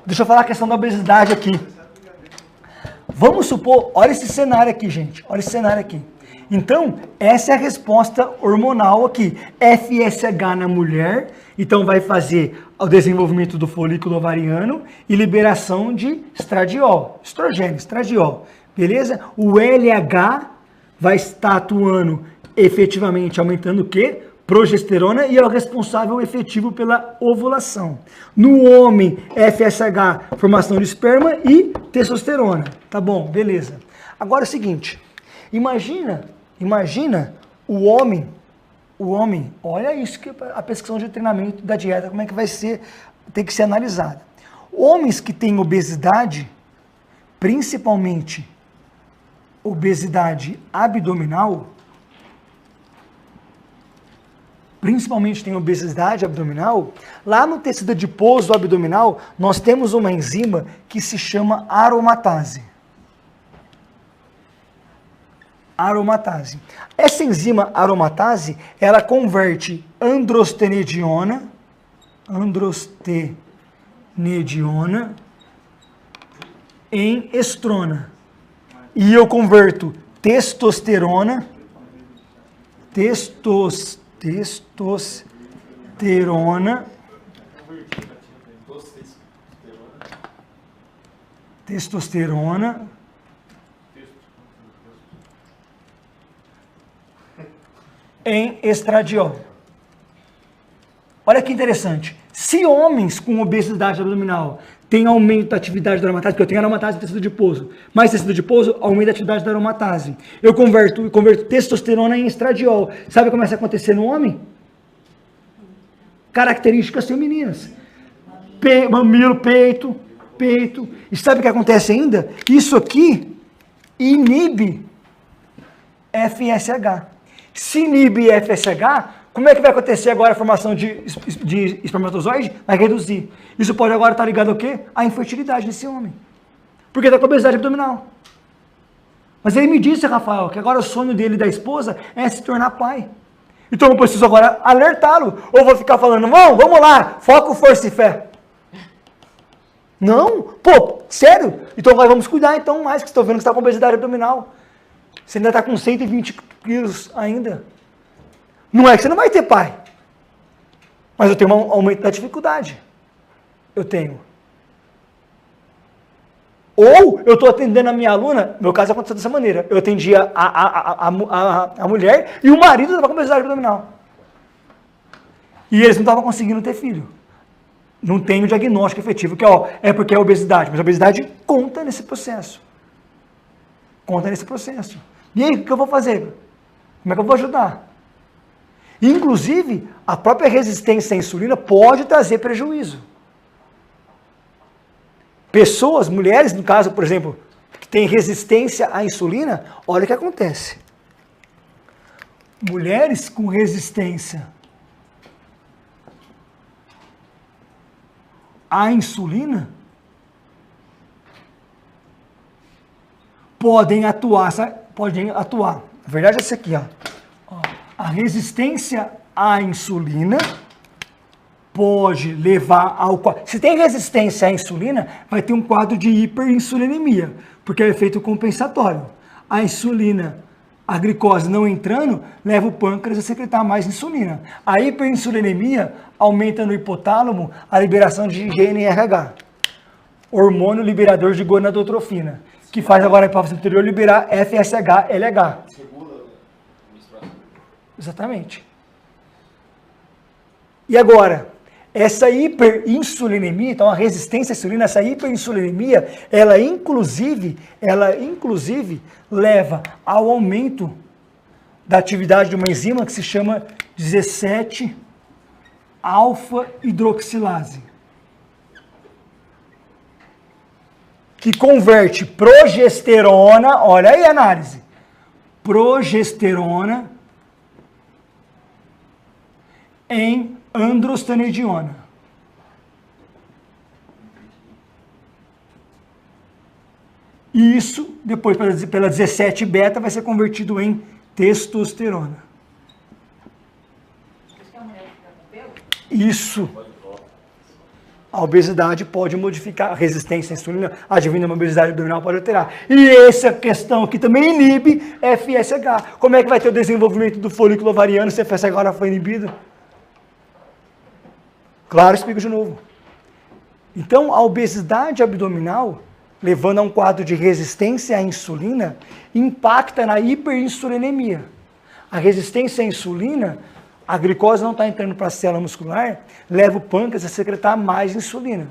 Deixa eu falar a questão da obesidade aqui. Vamos supor, olha esse cenário aqui, gente. Olha esse cenário aqui. Então, essa é a resposta hormonal aqui. FSH na mulher, então vai fazer o desenvolvimento do folículo ovariano e liberação de estradiol, estrogênio, estradiol. Beleza? O LH vai estar atuando efetivamente aumentando o quê? Progesterona e é o responsável efetivo pela ovulação. No homem, FSH, formação de esperma e testosterona. Tá bom, beleza. Agora é o seguinte, imagina o homem, olha isso que a prescrição de treinamento da dieta, como é que vai ser, tem que ser analisada. Homens que têm obesidade, principalmente obesidade abdominal, lá no tecido adiposo abdominal, nós temos uma enzima que se chama aromatase. Essa enzima aromatase, ela converte androstenediona em estrona. E eu converto testosterona em estradiol. Olha que interessante. Se homens com obesidade abdominal têm aumento da atividade da aromatase, porque eu tenho aromatase e tecido adiposo, mais tecido adiposo aumenta a atividade da aromatase. Eu converto testosterona em estradiol. Sabe como é que vai acontecer no homem? Características femininas. Mamilo, peito. E sabe o que acontece ainda? Isso aqui inibe FSH. Se inibe FSH, como é que vai acontecer agora a formação de espermatozoide? Vai reduzir. Isso pode agora estar ligado ao quê? À infertilidade desse homem. Porque está com obesidade abdominal. Mas ele me disse, Rafael, que agora o sonho dele e da esposa é se tornar pai. Então eu preciso agora alertá-lo. Ou vou ficar falando, vamos lá, foco, força e fé. Não? Pô, sério? Então agora vamos cuidar então mais, que estou vendo que você está com obesidade abdominal. Você ainda está com 120 quilos ainda. Não é que você não vai ter pai. Mas eu tenho um aumento da dificuldade. Eu tenho. Ou eu estou atendendo a minha aluna, meu caso aconteceu dessa maneira. Eu atendia a mulher e o marido estava com obesidade abdominal. E eles não estavam conseguindo ter filho. Não tem o diagnóstico efetivo, que é porque é obesidade. Mas a obesidade conta nesse processo. E aí, o que eu vou fazer? Como é que eu vou ajudar? Inclusive, a própria resistência à insulina pode trazer prejuízo. Pessoas, mulheres, no caso, por exemplo, que têm resistência à insulina, olha o que acontece. Mulheres com resistência à insulina podem atuar. A verdade é essa aqui, ó. A resistência à insulina pode levar ao quadro. Se tem resistência à insulina, vai ter um quadro de hiperinsulinemia, porque é o efeito compensatório. A insulina, a glicose não entrando, leva o pâncreas a secretar mais insulina. A hiperinsulinemia aumenta no hipotálamo a liberação de GnRH, hormônio liberador de gonadotrofina, que faz agora a hipófise anterior liberar FSH, LH. Exatamente. E agora, essa hiperinsulinemia, então a resistência à insulina, essa hiperinsulinemia, ela inclusive leva ao aumento da atividade de uma enzima que se chama 17-alfa-hidroxilase, que converte progesterona, olha aí a análise, progesterona em androstenediona. E isso, depois pela 17-beta, vai ser convertido em testosterona. Isso. A obesidade pode modificar a resistência à insulina, advindo uma obesidade abdominal pode alterar. E essa questão aqui também inibe FSH. Como é que vai ter o desenvolvimento do folículo ovariano se FSH não foi inibido? Claro, explico de novo. Então, a obesidade abdominal, levando a um quadro de resistência à insulina, impacta na hiperinsulinemia. A resistência à insulina, a glicose não está entrando para a célula muscular, leva o pâncreas a secretar mais insulina.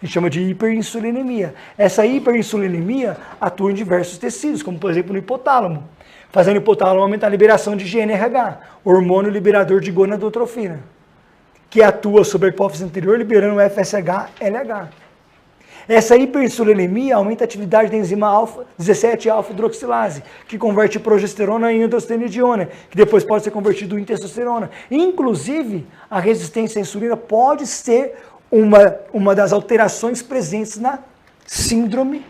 A gente chama de hiperinsulinemia. Essa hiperinsulinemia atua em diversos tecidos, como por exemplo no hipotálamo, fazendo o hipotálamo aumentar a liberação de GnRH, hormônio liberador de gonadotrofina, que atua sobre a hipófise anterior, liberando o FSH-LH. Essa hiperinsulinemia aumenta a atividade da enzima 17-alfa-hidroxilase, que converte progesterona em androstenediona, que depois pode ser convertido em testosterona. Inclusive, a resistência à insulina pode ser uma das alterações presentes na síndrome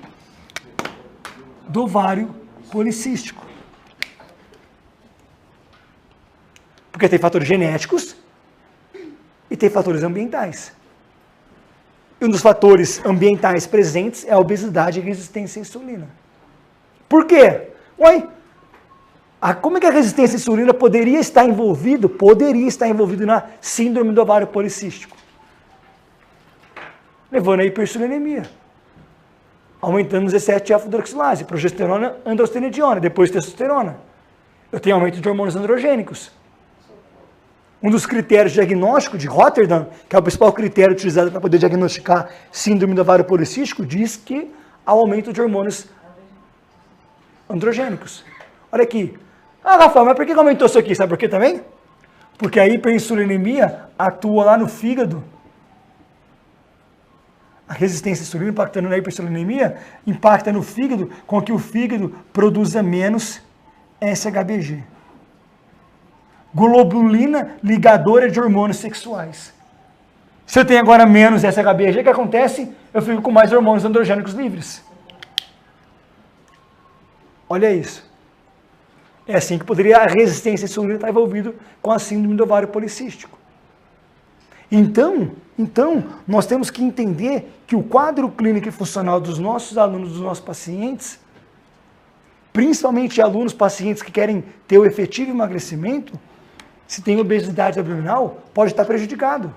do ovário policístico. Porque tem fatores genéticos e tem fatores ambientais. E um dos fatores ambientais presentes é a obesidade e resistência à insulina. Por quê? Como é que a resistência à insulina poderia estar envolvido na síndrome do ovário policístico? Levando a hiperinsulinemia, aumentando os 17-alfa-hidroxilase, progesterona, androstenediona, depois testosterona. Eu tenho aumento de hormônios androgênicos. Um dos critérios diagnósticos de Rotterdam, que é o principal critério utilizado para poder diagnosticar síndrome do ovário policístico, diz que há um aumento de hormônios androgênicos. Olha aqui. Rafael, mas por que aumentou isso aqui? Sabe por quê também? Porque a hiperinsulinemia atua lá no fígado. A resistência à insulina impactando na hiperinsulinemia impacta no fígado, com que o fígado produza menos SHBG. Globulina ligadora de hormônios sexuais. Se eu tenho agora menos SHBG, o que acontece? Eu fico com mais hormônios androgênicos livres. Olha isso. É assim que poderia a resistência à insulina estar envolvida com a síndrome do ovário policístico. Então, nós temos que entender que o quadro clínico e funcional dos nossos alunos, dos nossos pacientes, principalmente alunos, pacientes que querem ter o efetivo emagrecimento, se tem obesidade abdominal, pode estar prejudicado.